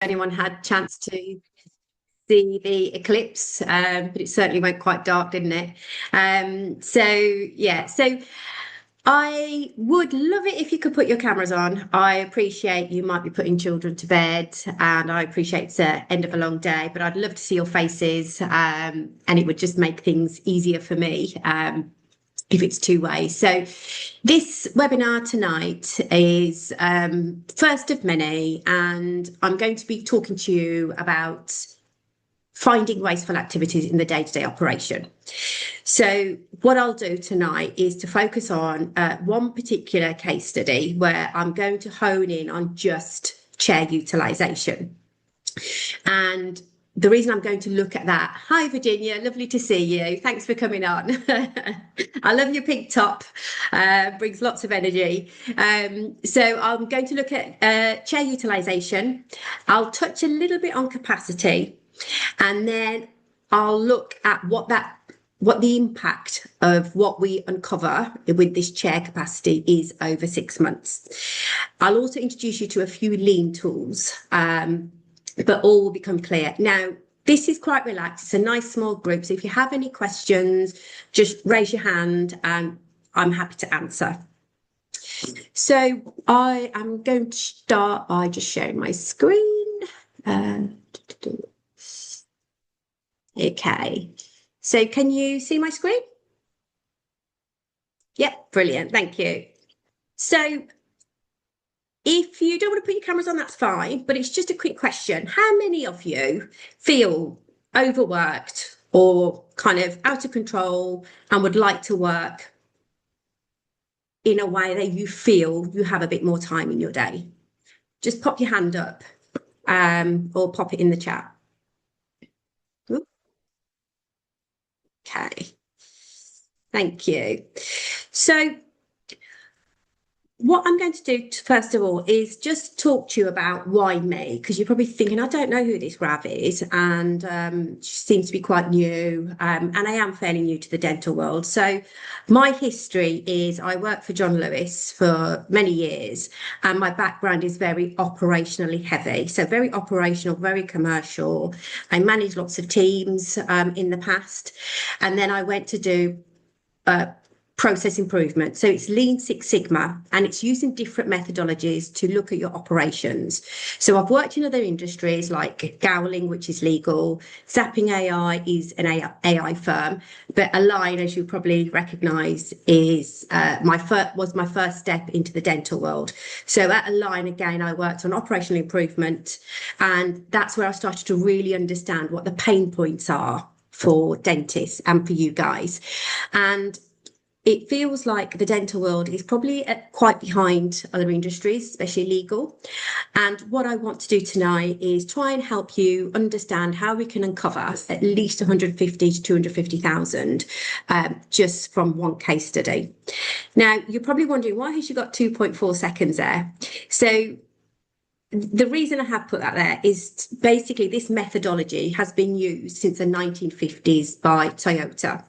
anyone had a chance to see the eclipse, but it certainly went quite dark, didn't it? So I would love it if you could put your cameras on. I appreciate you might be putting children to bed, and I appreciate it's the end of a long day, but I'd love to see your faces, and it would just make things easier for me. If it's two ways. So this webinar tonight is first of many, and I'm going to be talking to you about finding wasteful activities in the day-to-day operation. So what I'll do tonight is to focus on one particular case study where I'm going to hone in on just chair utilisation. And the reason I'm going to look at that, hi Virginia, lovely to see you. Thanks for coming on. I love your pink top, brings lots of energy. So I'm going to look at chair utilisation. I'll touch a little bit on capacity, and then I'll look at what the impact of what we uncover with this chair capacity is over 6 months. I'll also introduce you to a few lean tools, but all will become clear. Now, this is quite relaxed. It's a nice small group. So if you have any questions, just raise your hand and I'm happy to answer. So I am going to start by just sharing my screen. Okay. So can you see my screen? Yep, brilliant. Thank you. So if you don't want to put your cameras on, that's fine, but it's just a quick question. How many of you feel overworked or kind of out of control and would like to work in a way that you feel you have a bit more time in your day? Just pop your hand up or pop it in the chat. Okay, thank you. So what I'm going to do first of all is just talk to you about why me, because you're probably thinking, I don't know who this Rav is, and she seems to be quite new, and I am fairly new to the dental world. So my history is I worked for John Lewis for many years, and my background is very operationally heavy. So very operational, very commercial. I managed lots of teams in the past, and then I went to do process improvement. So it's Lean Six Sigma, and it's using different methodologies to look at your operations. So I've worked in other industries like Gowling, which is legal. Zapping AI is an AI firm, but Align, as you probably recognise, is was my first step into the dental world. So at Align, again, I worked on operational improvement, and that's where I started to really understand what the pain points are for dentists and for you guys. And it feels like the dental world is probably quite behind other industries, especially legal. And what I want to do tonight is try and help you understand how we can uncover at least 150 to 250,000 just from one case study. Now, you're probably wondering, why has she got 2.4 seconds there? So the reason I have put that there is basically this methodology has been used since the 1950s by Toyota.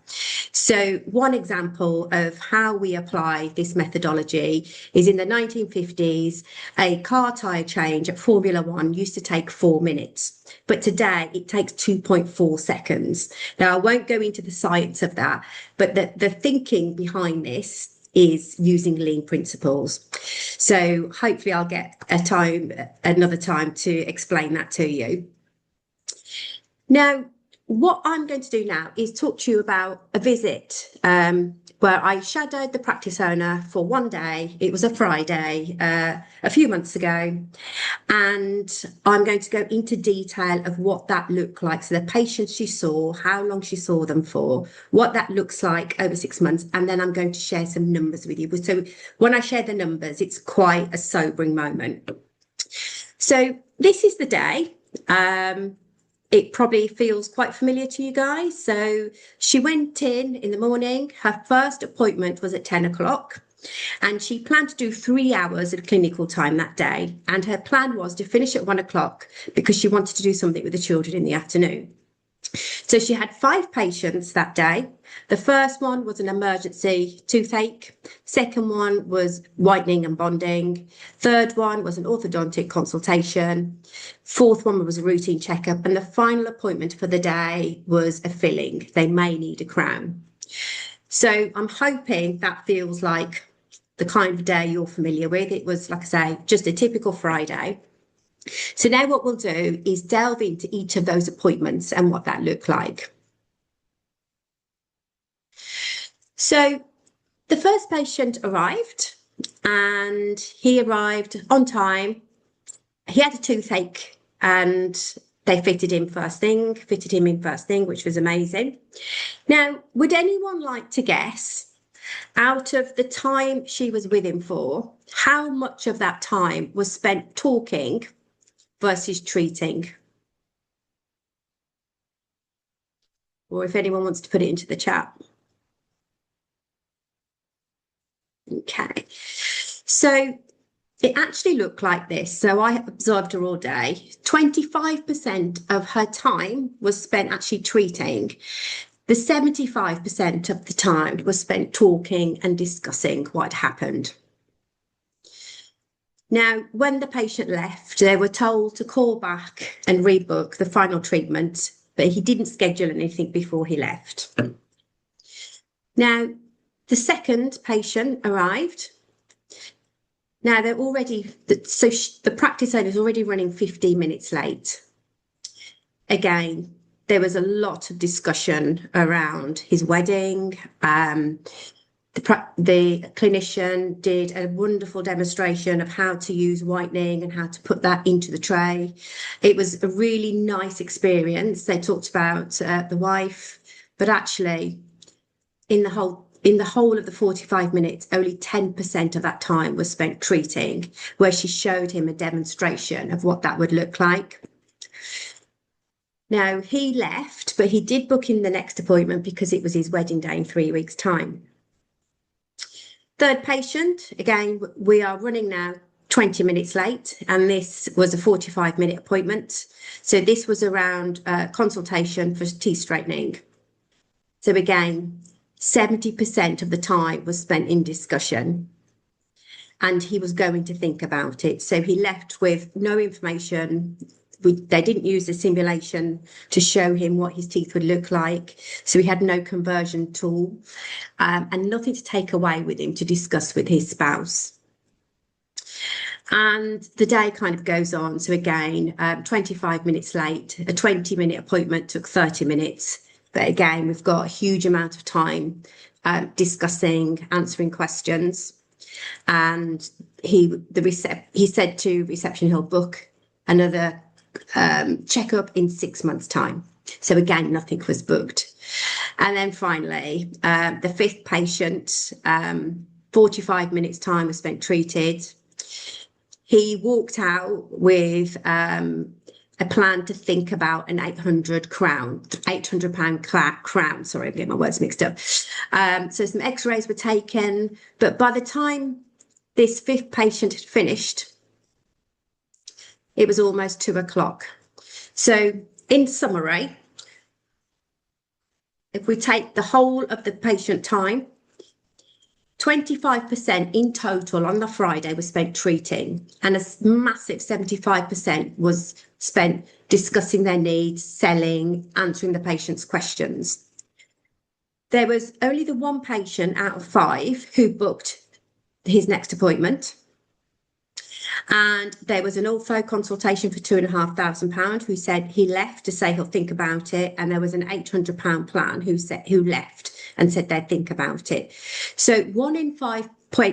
So one example of how we apply this methodology is in the 1950s, a car tyre change at Formula One used to take 4 minutes, but today it takes 2.4 seconds. Now, I won't go into the science of that, but the thinking behind this is using lean principles. So hopefully I'll get another time to explain that to you. Now, what I'm going to do now is talk to you about a visit where I shadowed the practice owner for one day. It was a Friday a few months ago, and I'm going to go into detail of what that looked like. So the patients she saw, how long she saw them for, what that looks like over 6 months, and then I'm going to share some numbers with you. So when I share the numbers, it's quite a sobering moment. So this is the day. It probably feels quite familiar to you guys. So she went in the morning. Her first appointment was at 10 o'clock, and she planned to do 3 hours of clinical time that day. And her plan was to finish at 1 o'clock because she wanted to do something with the children in the afternoon. So she had 5 patients that day. The first one was an emergency toothache. Second one was whitening and bonding. Third one was an orthodontic consultation. Fourth one was a routine checkup. And the final appointment for the day was a filling. They may need a crown. So I'm hoping that feels like the kind of day you're familiar with. It was, like I say, just a typical Friday. So now what we'll do is delve into each of those appointments and what that looked like. So the first patient arrived and he arrived on time. He had a toothache and they fitted him in first thing, which was amazing. Now, would anyone like to guess, out of the time she was with him for, how much of that time was spent talking versus treating? Or if anyone wants to put it into the chat. Okay. So it actually looked like this. So I observed her all day. 25% of her time was spent actually treating. The 75% of the time was spent talking and discussing what happened. Now, when the patient left, they were told to call back and rebook the final treatment, but he didn't schedule anything before he left. Now, the second patient arrived. Now they're already, so the practice owner is already running 15 minutes late. Again, there was a lot of discussion around his wedding. The clinician did a wonderful demonstration of how to use whitening and how to put that into the tray. It was a really nice experience. They talked about the wife, but actually in the whole of the 45 minutes, only 10% of that time was spent treating, where she showed him a demonstration of what that would look like. Now, he left, but he did book in the next appointment because it was his wedding day in 3 weeks' time. Third patient, again, we are running now 20 minutes late, and this was a 45-minute appointment. So this was around consultation for teeth straightening. So again, 70% of the time was spent in discussion, and he was going to think about it. So he left with no information. They didn't use the simulation to show him what his teeth would look like. So he had no conversion tool and nothing to take away with him to discuss with his spouse. And the day kind of goes on. So again, 25 minutes late, a 20-minute appointment took 30 minutes. But again, we've got a huge amount of time discussing, answering questions. And he said to reception he'll book another checkup in 6 months' time. So again, nothing was booked. And then finally, the fifth patient, 45 minutes time was spent treated. He walked out with a plan to think about an £800 crown. Sorry, I'm getting my words mixed up. So some x-rays were taken, but by the time this fifth patient had finished, it was almost 2 o'clock. So in summary, if we take the whole of the patient time, 25% in total on the Friday was spent treating, and a massive 75% was spent discussing their needs, selling, answering the patient's questions. There was only the one patient out of 5 who booked his next appointment. And there was an ortho consultation for £2,500 who said he left to say he'll think about it. And there was an £800 plan who left and said they'd think about it. So 1 in 5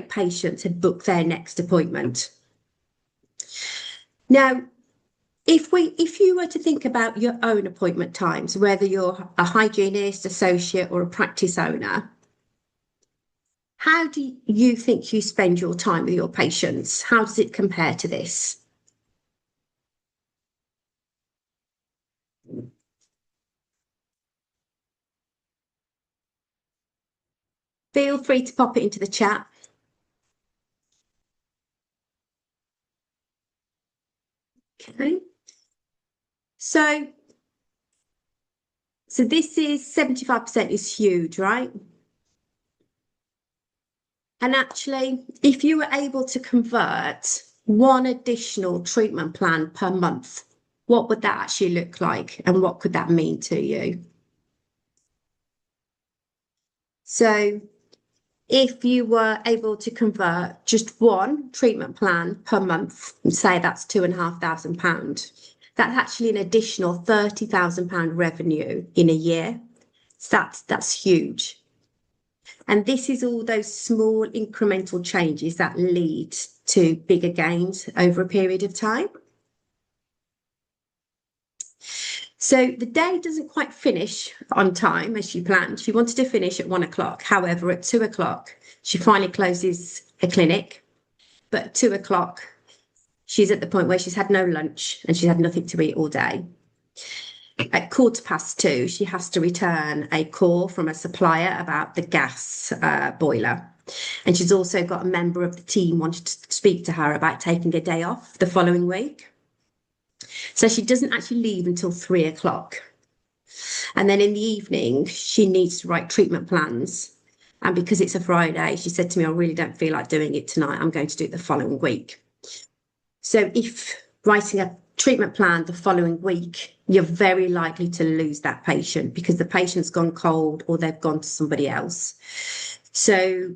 patients had booked their next appointment. Now, if you were to think about your own appointment times, whether you're a hygienist, associate, or a practice owner, how do you think you spend your time with your patients? How does it compare to this? Feel free to pop it into the chat. Okay. So So this is 75% is huge, right? And actually, if you were able to convert one additional treatment plan per month, what would that actually look like? And what could that mean to you? So if you were able to convert just one treatment plan per month, and say that's £2,500, that's actually an additional £30,000 revenue in a year. So that's huge. And this is all those small incremental changes that lead to bigger gains over a period of time. So the day doesn't quite finish on time as she planned. She wanted to finish at 1 o'clock. However, at 2 o'clock, she finally closes a clinic. But at 2 o'clock, she's at the point where she's had no lunch and she's had nothing to eat all day. At 2:15, she has to return a call from a supplier about the gas boiler. And she's also got a member of the team wanting to speak to her about taking a day off the following week. So she doesn't actually leave until 3 o'clock. And then in the evening, she needs to write treatment plans. And because it's a Friday, she said to me, I really don't feel like doing it tonight. I'm going to do it the following week. So if writing a treatment plan the following week, you're very likely to lose that patient because the patient's gone cold or they've gone to somebody else. So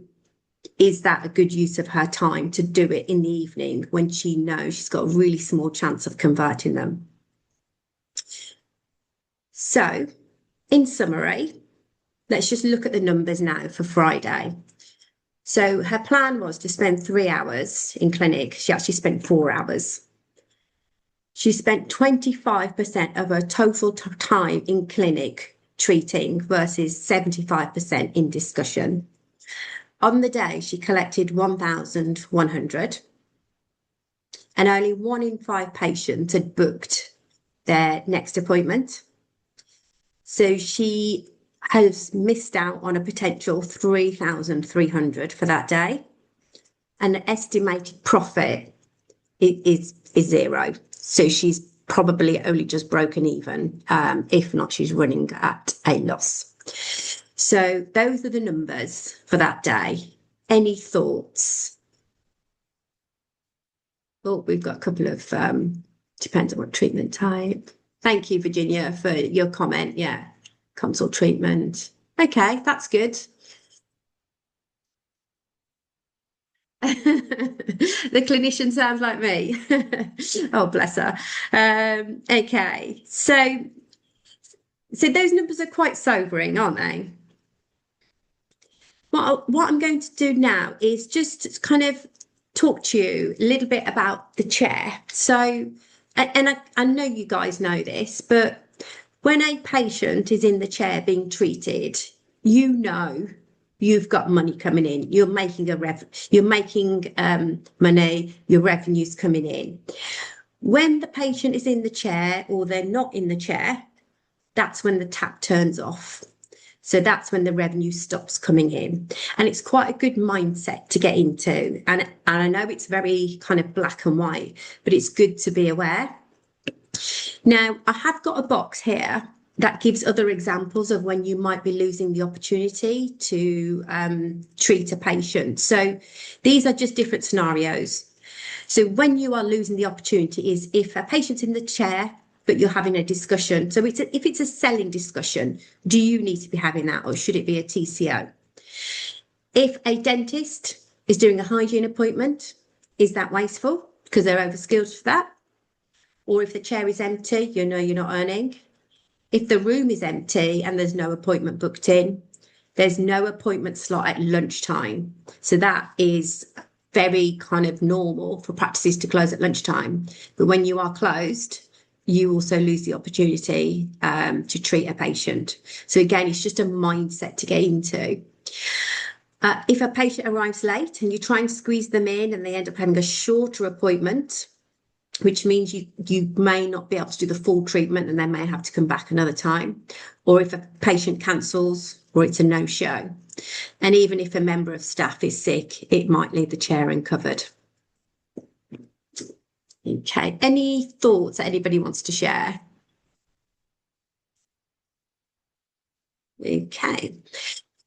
is that a good use of her time to do it in the evening when she knows she's got a really small chance of converting them? So in summary, let's just look at the numbers now for Friday. So her plan was to spend 3 hours in clinic. She actually spent 4 hours. She spent 25% of her total time in clinic treating versus 75% in discussion. On the day, she collected 1,100 and only 1 in 5 patients had booked their next appointment. So she has missed out on a potential 3,300 for that day. And the estimated profit is zero. So she's probably only just broken even. If not, she's running at a loss. So those are the numbers for that day. Any thoughts? Oh, we've got a couple of, depends on what treatment type. Thank you, Virginia, for your comment. Yeah, consult treatment. Okay, that's good. The clinician sounds like me. Oh, bless her. Okay, so those numbers are quite sobering, aren't they? What I'm going to do now is just kind of talk to you a little bit about the chair. So, and I know you guys know this, but when a patient is in the chair being treated, you know you've got money coming in. You're making money, your revenue's coming in. When the patient is in the chair or they're not in the chair, that's when the tap turns off. So that's when the revenue stops coming in. And it's quite a good mindset to get into. And I know it's very kind of black and white, but it's good to be aware. Now, I have got a box here that gives other examples of when you might be losing the opportunity to treat a patient. So these are just different scenarios. So when you are losing the opportunity is if a patient's in the chair, but you're having a discussion. So if it's a selling discussion, do you need to be having that or should it be a TCO? If a dentist is doing a hygiene appointment, is that wasteful because they're overskilled for that? Or if the chair is empty, you know you're not earning. If the room is empty and there's no appointment booked in, there's no appointment slot at lunchtime. So that is very kind of normal for practices to close at lunchtime. But when you are closed, you also lose the opportunity to treat a patient. So again, it's just a mindset to get into. If a patient arrives late and you try and squeeze them in and they end up having a shorter appointment, which means you may not be able to do the full treatment and they may have to come back another time. Or if a patient cancels or it's a no-show. And even if a member of staff is sick, it might leave the chair uncovered. Okay, any thoughts that anybody wants to share? Okay.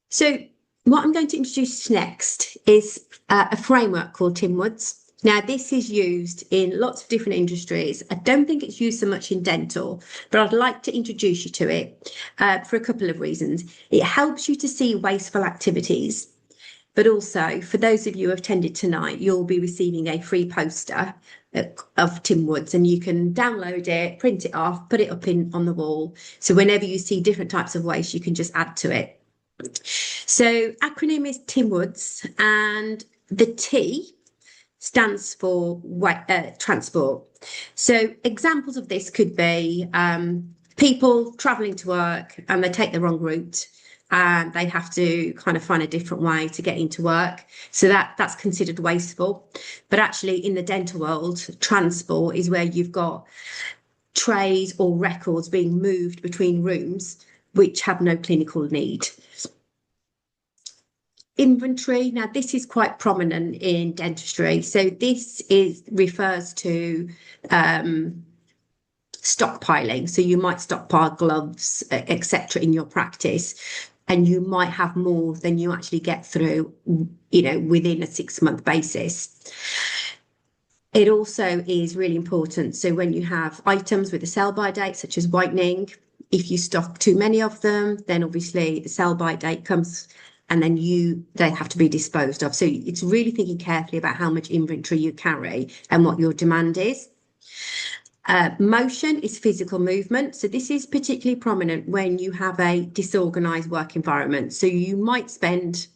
So what I'm going to introduce next is a framework called Tim Woods. Now, this is used in lots of different industries. I don't think it's used so much in dental, but I'd like to introduce you to it for a couple of reasons. It helps you to see wasteful activities, but also for those of you who have attended tonight, you'll be receiving a free poster of Tim Woods, and you can download it, print it off, put it up on the wall. So whenever you see different types of waste, you can just add to it. So acronym is Tim Woods, and the T stands for transport. So examples of this could be people travelling to work and they take the wrong route and they have to kind of find a different way to get into work. So that's considered wasteful. But actually in the dental world, transport is where you've got trays or records being moved between rooms which have no clinical need. Inventory. Now, this is quite prominent in dentistry. So this refers to stockpiling. So you might stockpile gloves, etc., in your practice, and you might have more than you actually get through, within a 6-month basis. It also is really important. So when you have items with a sell-by date, such as whitening, if you stock too many of them, then obviously the sell-by date comes and then they have to be disposed of. So it's really thinking carefully about how much inventory you carry and what your demand is. Motion is physical movement. So this is particularly prominent when you have a disorganized work environment. So you might spend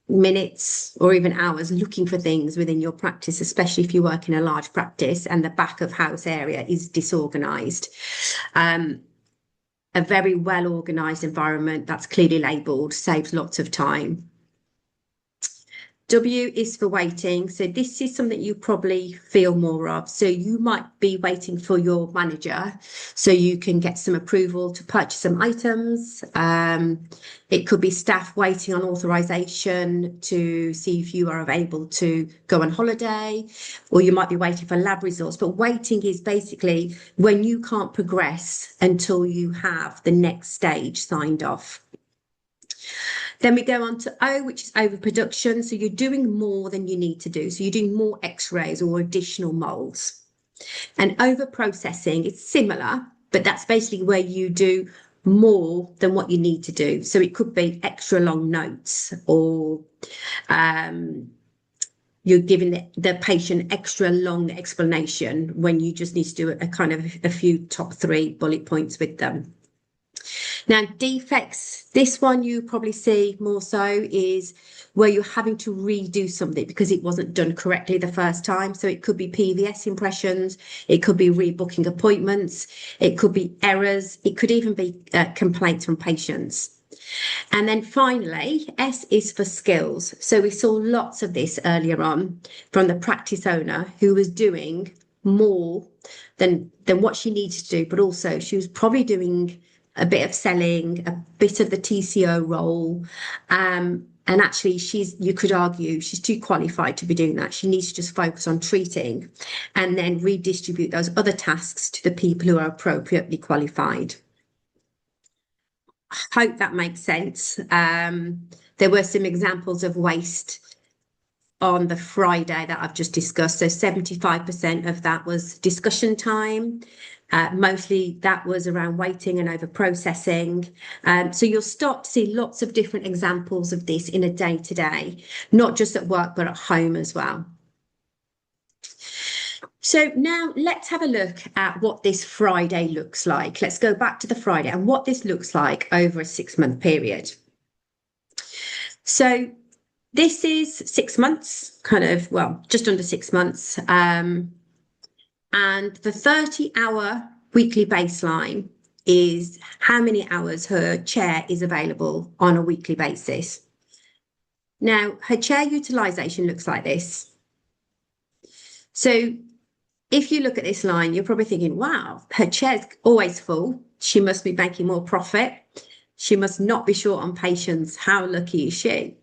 minutes or even hours looking for things within your practice, especially if you work in a large practice and the back of house area is disorganized. A very well organized environment that's clearly labeled saves lots of time. W is for waiting. So this is something you probably feel more of. So you might be waiting for your manager so you can get some approval to purchase some items. It could be staff waiting on authorization to see if you are able to go on holiday, or you might be waiting for lab results. But waiting is basically when you can't progress until you have the next stage signed off. Then we go on to O, which is overproduction. So you're doing more than you need to do. So you're doing more x-rays or additional molds. And overprocessing, it's similar, but that's basically where you do more than what you need to do. So it could be extra long notes, or you're giving the patient extra long explanation when you just need to do a kind of a few top 3 bullet points with them. Now, defects, this one you probably see more so is where you're having to redo something because it wasn't done correctly the first time. So it could be PVS impressions, it could be rebooking appointments, it could be errors, it could even be complaints from patients. And then finally, S is for skills. So we saw lots of this earlier on from the practice owner who was doing more than what she needed to do, but also she was probably doing a bit of selling, a bit of the TCO role. And actually, you could argue she's too qualified to be doing that. She needs to just focus on treating and then redistribute those other tasks to the people who are appropriately qualified. I hope that makes sense. There were some examples of waste on the Friday that I've just discussed. So 75% of that was discussion time. Mostly that was around waiting and over processing. So you'll start to see lots of different examples of this in a day-to-day, not just at work, but at home as well. So now let's have a look at what this Friday looks like. Let's go back to the Friday and what this looks like over a 6-month period. So this is 6 months, just under 6 months. And the 30-hour weekly baseline is how many hours her chair is available on a weekly basis. Now, her chair utilisation looks like this. So if you look at this line, you're probably thinking, wow, her chair's always full. She must be making more profit. She must not be short on patients. How lucky is she?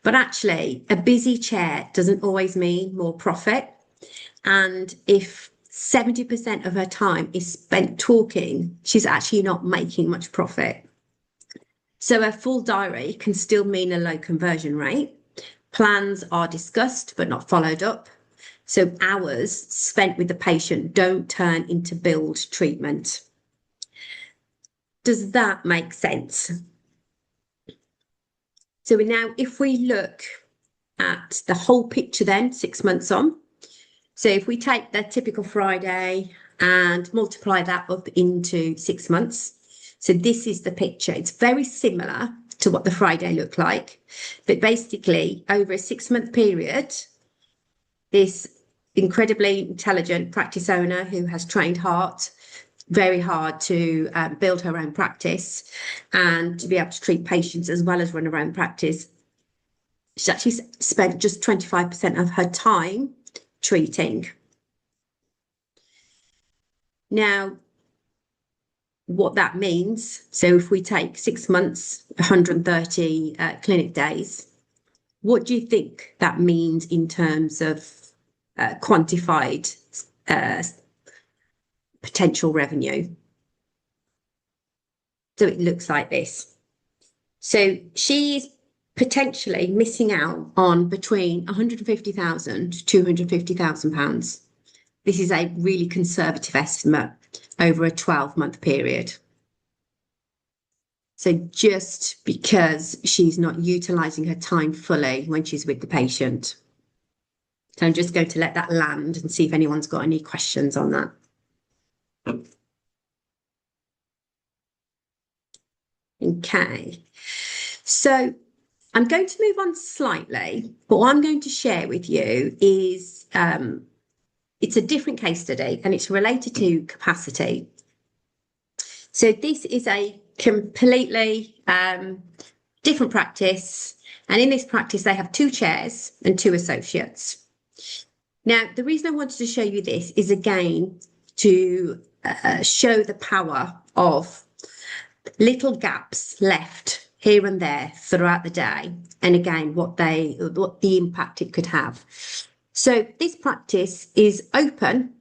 But actually, a busy chair doesn't always mean more profit. And if 70% of her time is spent talking, she's actually not making much profit. So a full diary can still mean a low conversion rate. Plans are discussed but not followed up. So hours spent with the patient don't turn into billed treatment. Does that make sense? So now if we look at the whole picture then, 6 months on, so if we take the typical Friday and multiply that up into 6 months, so this is the picture. It's very similar to what the Friday looked like, but basically over a 6-month period, this incredibly intelligent practice owner who has trained very hard to build her own practice and to be able to treat patients as well as run her own practice. She actually spent just 25% of her time treating. Now, what that means, so if we take 6 months, 130 clinic days, what do you think that means in terms of quantified potential revenue? So it looks like this. So she's potentially missing out on between 150,000 to 250,000 pounds. This is a really conservative estimate over a 12-month period. So just because she's not utilising her time fully when she's with the patient. So I'm just going to let that land and see if anyone's got any questions on that. Okay, so I'm going to move on slightly, but what I'm going to share with you is it's a different case study and it's related to capacity. So this is a completely different practice, and in this practice they have 2 chairs and 2 associates. Now, the reason I wanted to show you this is again to show the power of little gaps left here and there throughout the day, and again what the impact it could have. So this practice is open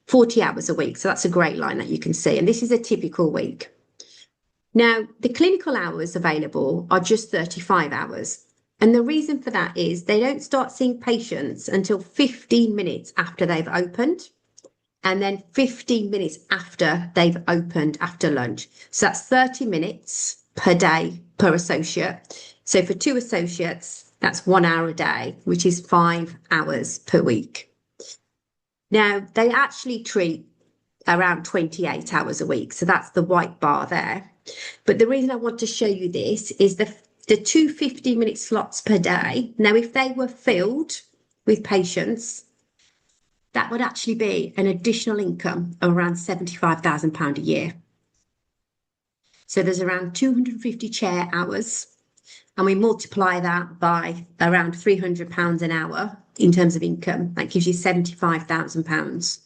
40 hours a week, so that's a great line that you can see, and this is a typical week. Now, the clinical hours available are just 35 hours, and the reason for that is they don't start seeing patients until 15 minutes after they've opened, and then 15 minutes after they've opened after lunch. So that's 30 minutes per day per associate. So for 2 associates, that's 1 hour a day, which is 5 hours per week. Now, they actually treat around 28 hours a week. So that's the white bar there. But the reason I want to show you this is the 2 15-minute slots per day. Now, if they were filled with patients, that would actually be an additional income of around £75,000 a year. So there's around 250 chair hours, and we multiply that by around £300 an hour in terms of income. That gives you £75,000.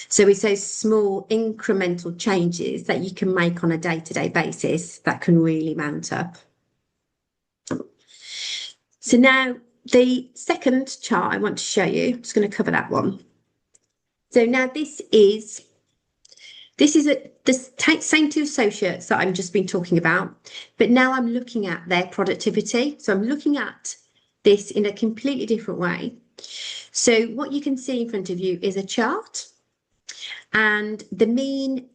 So it's those small incremental changes that you can make on a day-to-day basis that can really mount up. So now the second chart I want to show you, I'm just going to cover that one. So now this is the same 2 associates that I've just been talking about, but now I'm looking at their productivity. So I'm looking at this in a completely different way. So what you can see in front of you is a chart, and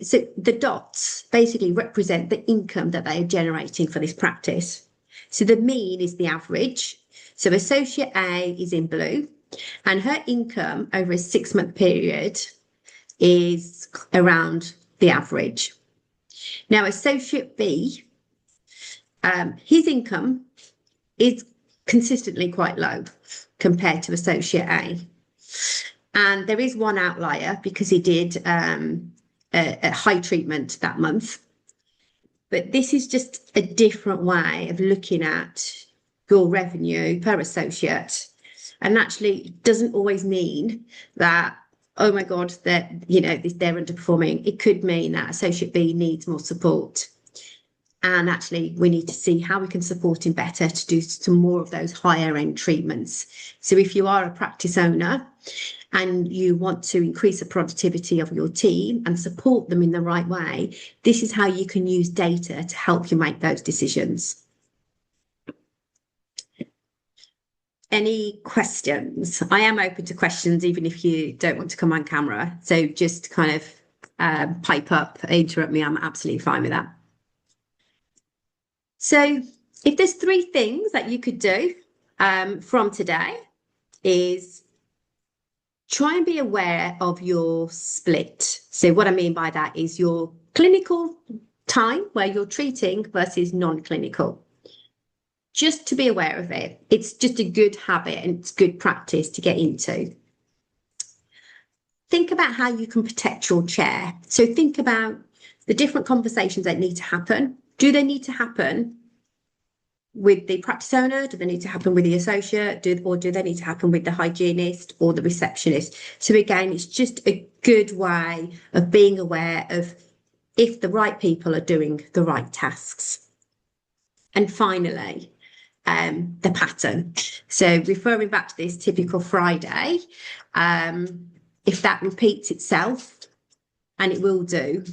so the dots basically represent the income that they are generating for this practice. So the mean is the average. So associate A is in blue, and her income over a 6-month period is around the average. Now, associate B, his income is consistently quite low compared to associate A. And there is one outlier because he did a high treatment that month. But this is just a different way of looking at your revenue per associate. And actually, it doesn't always mean that, oh my God, that they're underperforming. It could mean that associate B needs more support. And actually, we need to see how we can support him better to do some more of those higher end treatments. So if you are a practice owner and you want to increase the productivity of your team and support them in the right way, this is how you can use data to help you make those decisions. Any questions? I am open to questions, even if you don't want to come on camera. So just kind of pipe up, interrupt me. I'm absolutely fine with that. So if there's three things that you could do from today is try and be aware of your split. So what I mean by that is your clinical time where you're treating versus non-clinical. Just to be aware of it. It's just a good habit and it's good practice to get into. Think about how you can protect your chair. So think about the different conversations that need to happen. Do they need to happen with the practice owner? Do they need to happen with the associate? Or do they need to happen with the hygienist or the receptionist? So again, it's just a good way of being aware of if the right people are doing the right tasks. And finally, the pattern. So referring back to this typical Friday, if that repeats itself, and it will do,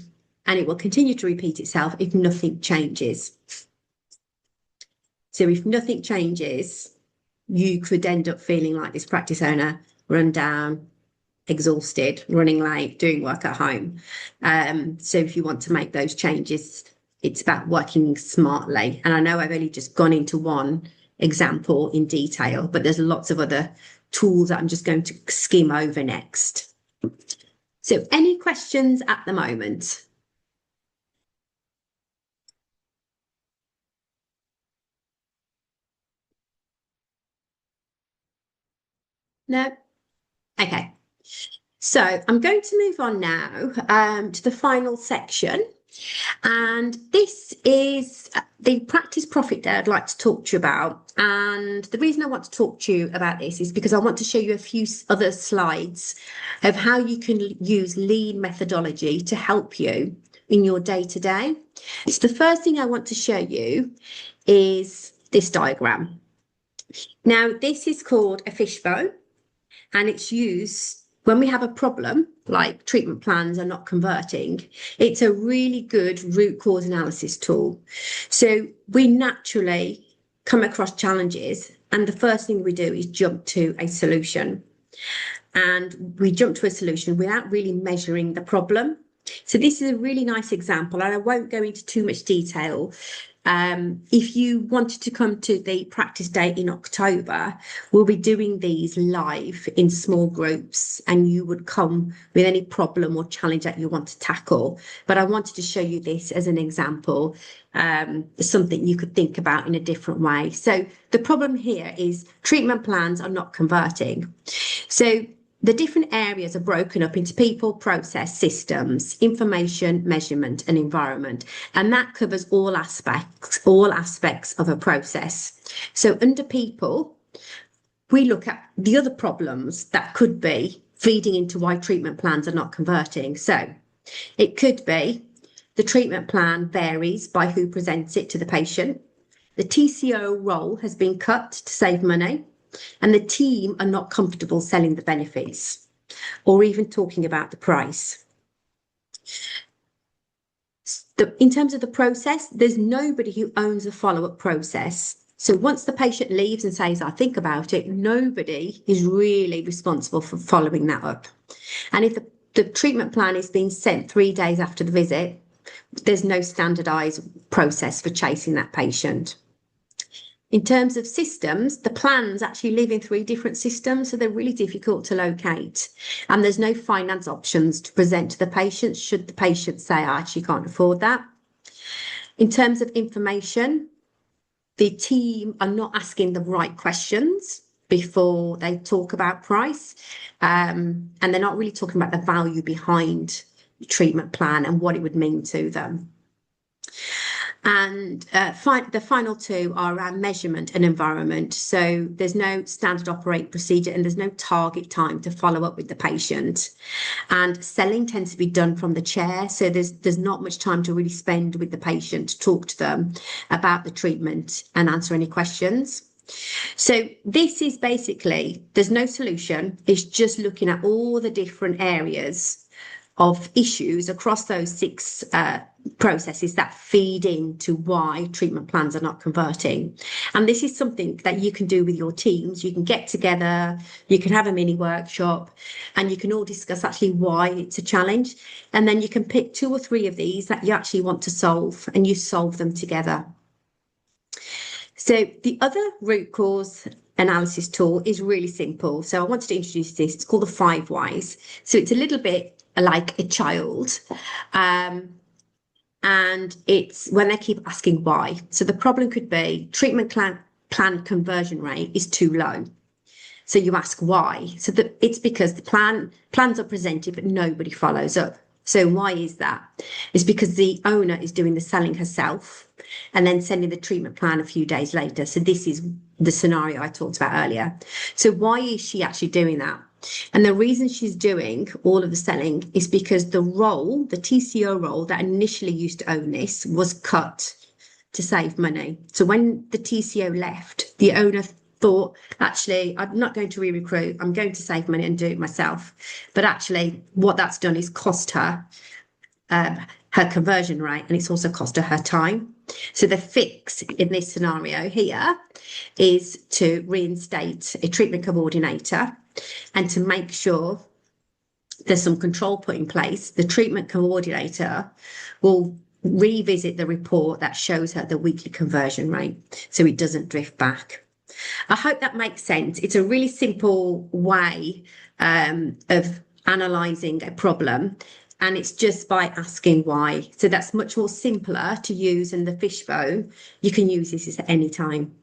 and it will continue to repeat itself if nothing changes. So if nothing changes, you could end up feeling like this practice owner, run down, exhausted, running late, doing work at home. So if you want to make those changes, it's about working smartly. And I know I've only just gone into one example in detail, but there's lots of other tools that I'm just going to skim over next. So any questions at the moment? No? Okay. So I'm going to move on now to the final section. And this is the practice profit day I'd like to talk to you about. And the reason I want to talk to you about this is because I want to show you a few other slides of how you can use lean methodology to help you in your day-to-day. So the first thing I want to show you is this diagram. Now, this is called a fishbone, and it's used when we have a problem, like treatment plans are not converting. It's a really good root cause analysis tool. So we naturally come across challenges, and the first thing we do is jump to a solution. And we jump to a solution without really measuring the problem. So this is a really nice example, and I won't go into too much detail. If you wanted to come to the practice day in October, we'll be doing these live in small groups, and you would come with any problem or challenge that you want to tackle. But I wanted to show you this as an example, something you could think about in a different way. So the problem here is treatment plans are not converting. So the different areas are broken up into people, process, systems, information, measurement, and environment. And that covers all aspects of a process. So under people, we look at the other problems that could be feeding into why treatment plans are not converting. So it could be the treatment plan varies by who presents it to the patient. The TCO role has been cut to save money, and the team are not comfortable selling the benefits or even talking about the price. In terms of the process, there's nobody who owns a follow-up process. So once the patient leaves and says, I think about it, nobody is really responsible for following that up. And if the treatment plan is being sent 3 days after the visit, there's no standardized process for chasing that patient. In terms of systems, the plans actually live in 3 different systems, so they're really difficult to locate. And there's no finance options to present to the patient should the patient say, I actually can't afford that. In terms of information, the team are not asking the right questions before they talk about price. And they're not really talking about the value behind the treatment plan and what it would mean to them. And the final two are around measurement and environment. So there's no standard operating procedure and there's no target time to follow up with the patient. And selling tends to be done from the chair. So there's not much time to really spend with the patient to talk to them about the treatment and answer any questions. So this is basically, there's no solution. It's just looking at all the different areas of issues across those six processes that feed into why treatment plans are not converting. And this is something that you can do with your teams. You can get together, you can have a mini workshop, and you can all discuss actually why it's a challenge. And then you can pick 2 or 3 of these that you actually want to solve, and you solve them together. So the other root cause analysis tool is really simple. So I wanted to introduce this. It's called the 5 whys. So it's a little bit like a child. And it's when they keep asking why. So the problem could be treatment plan conversion rate is too low. So you ask why. So it's because the plans are presented, but nobody follows up. So why is that? It's because the owner is doing the selling herself and then sending the treatment plan a few days later. So this is the scenario I talked about earlier. So why is she actually doing that? And the reason she's doing all of the selling is because the TCO role that initially used to own this was cut to save money. So when the TCO left, the owner thought, actually, I'm not going to re-recruit. I'm going to save money and do it myself. But actually, what that's done is cost her her conversion rate, and it's also cost her time. So the fix in this scenario here is to reinstate a treatment coordinator and to make sure there's some control put in place. The treatment coordinator will revisit the report that shows her the weekly conversion rate so it doesn't drift back. I hope that makes sense. It's a really simple way of analysing a problem, and it's just by asking why. So that's much more simpler to use than the fishbone. You can use this at any time.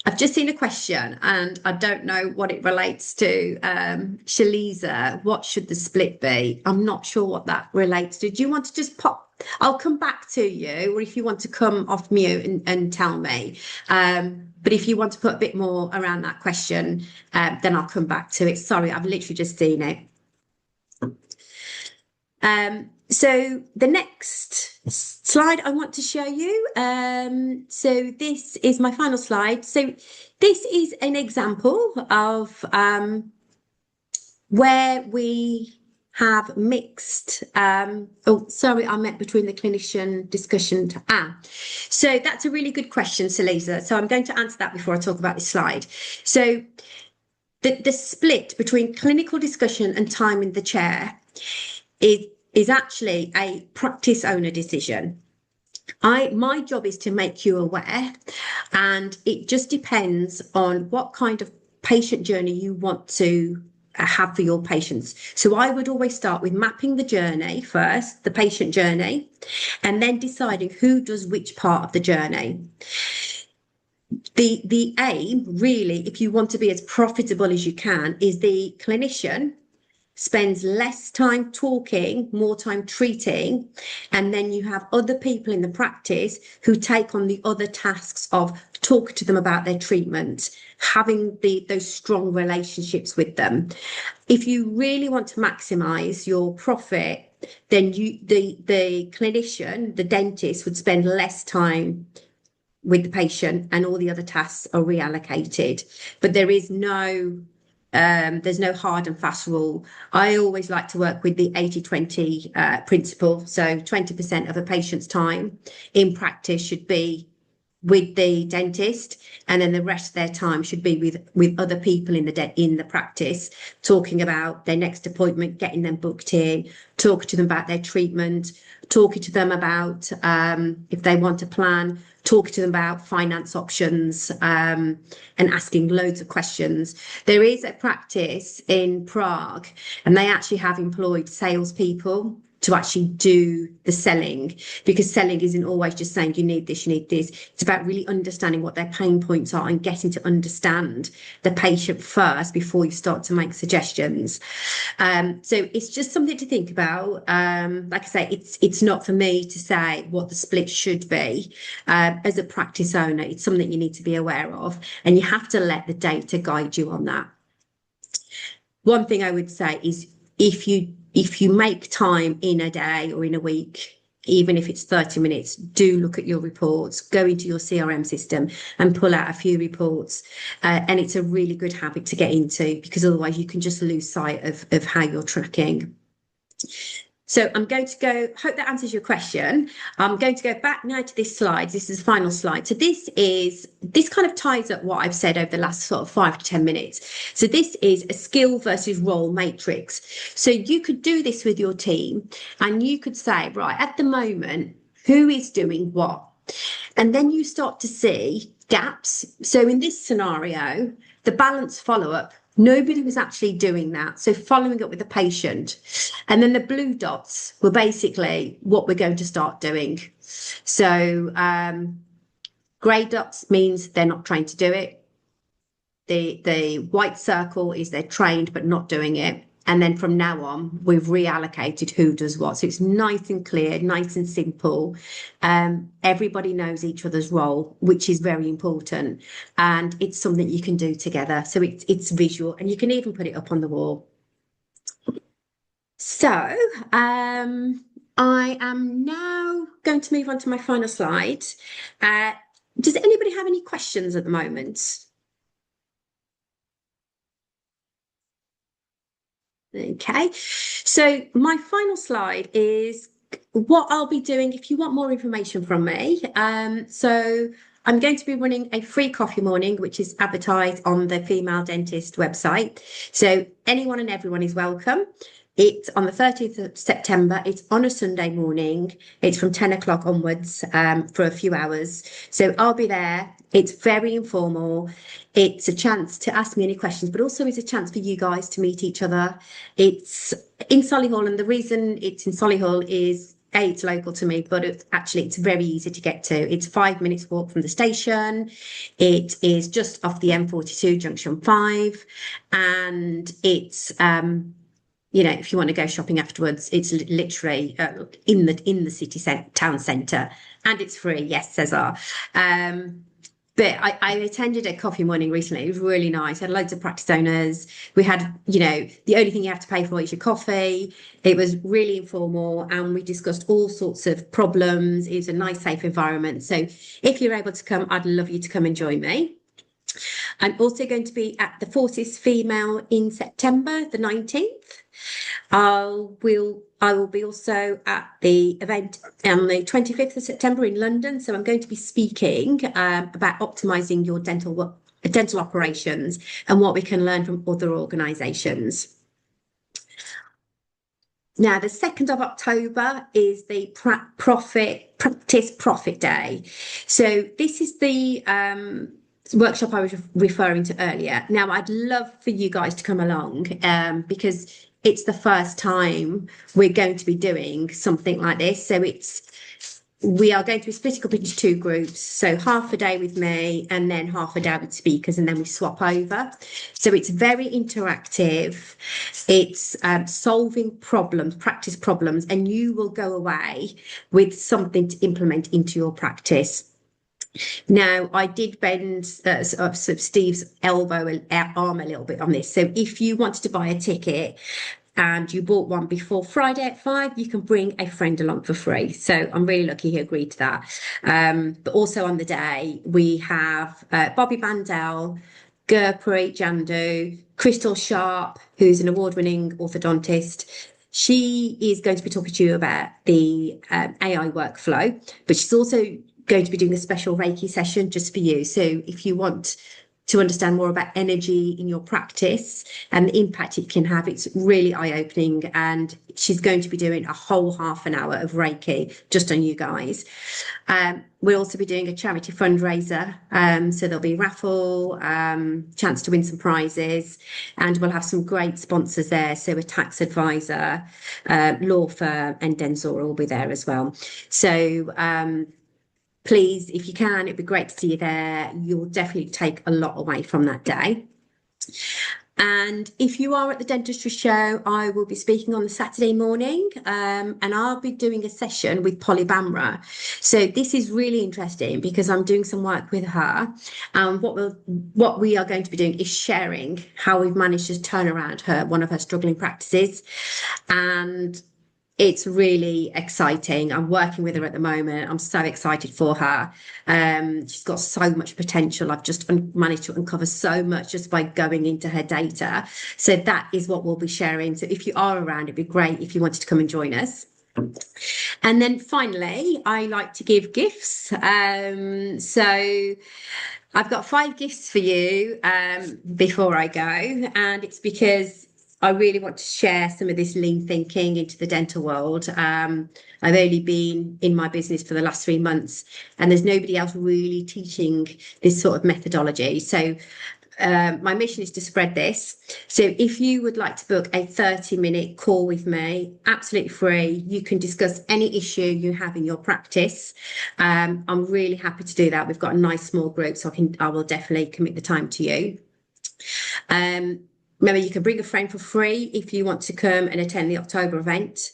I've just seen a question and I don't know what it relates to. Shaliza, what should the split be? I'm not sure what that relates to. Do you want to just pop? I'll come back to you, or if you want to come off mute and tell me. But if you want to put a bit more around that question, then I'll come back to it. Sorry, I've literally just seen it. So the next slide I want to show you. So this is my final slide. So this is an example of where we have mixed, oh, sorry, I meant between the clinician discussion. So that's a really good question, Salisa. So I'm going to answer that before I talk about this slide. So the split between clinical discussion and time in the chair is actually a practice owner decision. My job is to make you aware, and it just depends on what kind of patient journey you want to have for your patients. So I would always start with mapping the journey first, the patient journey, and then deciding who does which part of the journey. The aim, really, if you want to be as profitable as you can, is the clinician spends less time talking, more time treating, and then you have other people in the practice who take on the other tasks of talk to them about their treatment, having those strong relationships with them. If you really want to maximize your profit, then the clinician, the dentist, would spend less time with the patient and all the other tasks are reallocated. But there's no hard and fast rule. I always like to work with the 80-20 principle. So 20% of a patient's time in practice should be with the dentist, and then the rest of their time should be with other people in the practice, talking about their next appointment, getting them booked in, talking to them about their treatment, talking to them about if they want a plan, talking to them about finance options, and asking loads of questions. There is a practice in Prague, and they actually have employed salespeople to actually do the selling, because selling isn't always just saying you need this, you need this. It's about really understanding what their pain points are and getting to understand the patient first before you start to make suggestions. So it's just something to think about. Like I say, it's not for me to say what the split should be. As a practice owner, it's something you need to be aware of, and you have to let the data guide you on that. One thing I would say is if you make time in a day or in a week, even if it's 30 minutes, do look at your reports, go into your CRM system and pull out a few reports. And it's a really good habit to get into, because otherwise you can just lose sight of how you're tracking. So I'm going to go, hope that answers your question. I'm going to go back now to this slide. This is the final slide. So this kind of ties up what I've said over the last sort of 5 to 10 minutes. So this is a skill versus role matrix. So you could do this with your team and you could say, right, at the moment, who is doing what? And then you start to see gaps. So in this scenario, the balance follow-up, nobody was actually doing that. So following up with the patient. And then the blue dots were basically what we're going to start doing. So grey dots means they're not trained to do it. The white circle is they're trained but not doing it. And then from now on, we've reallocated who does what. So it's nice and clear, nice and simple. Everybody knows each other's role, which is very important. And it's something you can do together. So it's visual, and you can even put it up on the wall. So I am now going to move on to my final slide. Does anybody have any questions at the moment? Okay, so my final slide is what I'll be doing if you want more information from me. So I'm going to be running a free coffee morning, which is advertised on the Female Dentist website. So anyone and everyone is welcome. It's on the 30th of September. It's on a Sunday morning. It's from 10 o'clock onwards for a few hours. So I'll be there. It's very informal. It's a chance to ask me any questions, but also it's a chance for you guys to meet each other. It's in Solihull, and the reason it's in Solihull is it's local to me, but it's very easy to get to. It's 5 minutes walk from the station. It is just off the M42 junction 5, and it's if you want to go shopping afterwards, it's literally in the city town centre, and it's free. Yes, Cesar. But I attended a coffee morning recently. It was really nice. I had loads of practice owners. We had, the only thing you have to pay for is your coffee. It was really informal, and we discussed all sorts of problems. It was a nice, safe environment. So if you're able to come, I'd love you to come and join me. I'm also going to be at the Forces Female in September, the 19th. I will be also at the event on the 25th of September in London. So I'm going to be speaking about optimising your dental operations and what we can learn from other organisations. Now, the 2nd of October is the Practice Profit Day. So this is the workshop I was referring to earlier. Now, I'd love for you guys to come along because it's the first time we're going to be doing something like this. So we are going to be splitting up into 2 groups. So half a day with me and then half a day with speakers, and then we swap over. So it's very interactive. It's solving problems, practice problems, and you will go away with something to implement into your practice. Now, I did bend Steve's arm a little bit on this. So if you wanted to buy a ticket and you bought one before Friday at 5, you can bring a friend along for free. So I'm really lucky he agreed to that. But also on the day, we have Bobby Bandel, Gurpreet Jandu, Crystal Sharp, who's an award-winning orthodontist. She is going to be talking to you about the AI workflow, but she's also going to be doing a special Reiki session just for you. So if you want to understand more about energy in your practice and the impact it can have. It's really eye-opening, and she's going to be doing a whole half an hour of Reiki just on you guys. We'll also be doing a charity fundraiser, so there'll be a raffle, chance to win some prizes, and we'll have some great sponsors there. So a tax advisor, law firm, and Denzora will be there as well. So please, if you can, it'd be great to see you there. You'll definitely take a lot away from that day. And if you are at the dentistry show, I will be speaking on the Saturday morning, and I'll be doing a session with Polly Bamra. So this is really interesting because I'm doing some work with her. What we are going to be doing is sharing how we've managed to turn around one of her struggling practices, and it's really exciting. I'm working with her at the moment. I'm so excited for her. She's got so much potential. I've just managed to uncover so much just by going into her data. So that is what we'll be sharing. So if you are around, it'd be great if you wanted to come and join us. And then finally, I like to give gifts. So I've got 5 gifts for you before I go, and it's because I really want to share some of this lean thinking into the dental world. I've only been in my business for the last 3 months, and there's nobody else really teaching this sort of methodology. So my mission is to spread this. So if you would like to book a 30-minute call with me, absolutely free, you can discuss any issue you have in your practice. I'm really happy to do that. We've got a nice small group, so I will definitely commit the time to you. Remember, you can bring a friend for free if you want to come and attend the October event.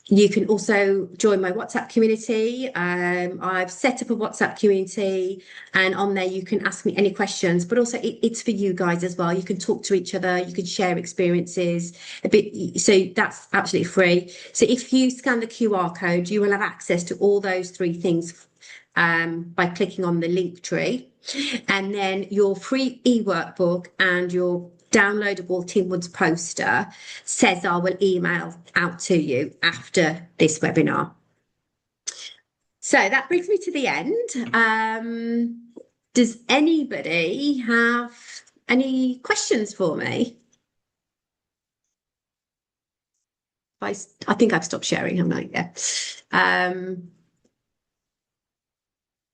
You can also join my WhatsApp community. I've set up a WhatsApp community, and on there you can ask me any questions, but also it's for you guys as well. You can talk to each other, you can share experiences a bit. So that's absolutely free. So if you scan the QR code, you will have access to all those 3 things by clicking on the link tree. And then your free e-workbook and your downloadable Tim Woods poster, Cesar will email out to you after this webinar. So that brings me to the end. Does anybody have any questions for me? I think I've stopped sharing, haven't I? Yeah.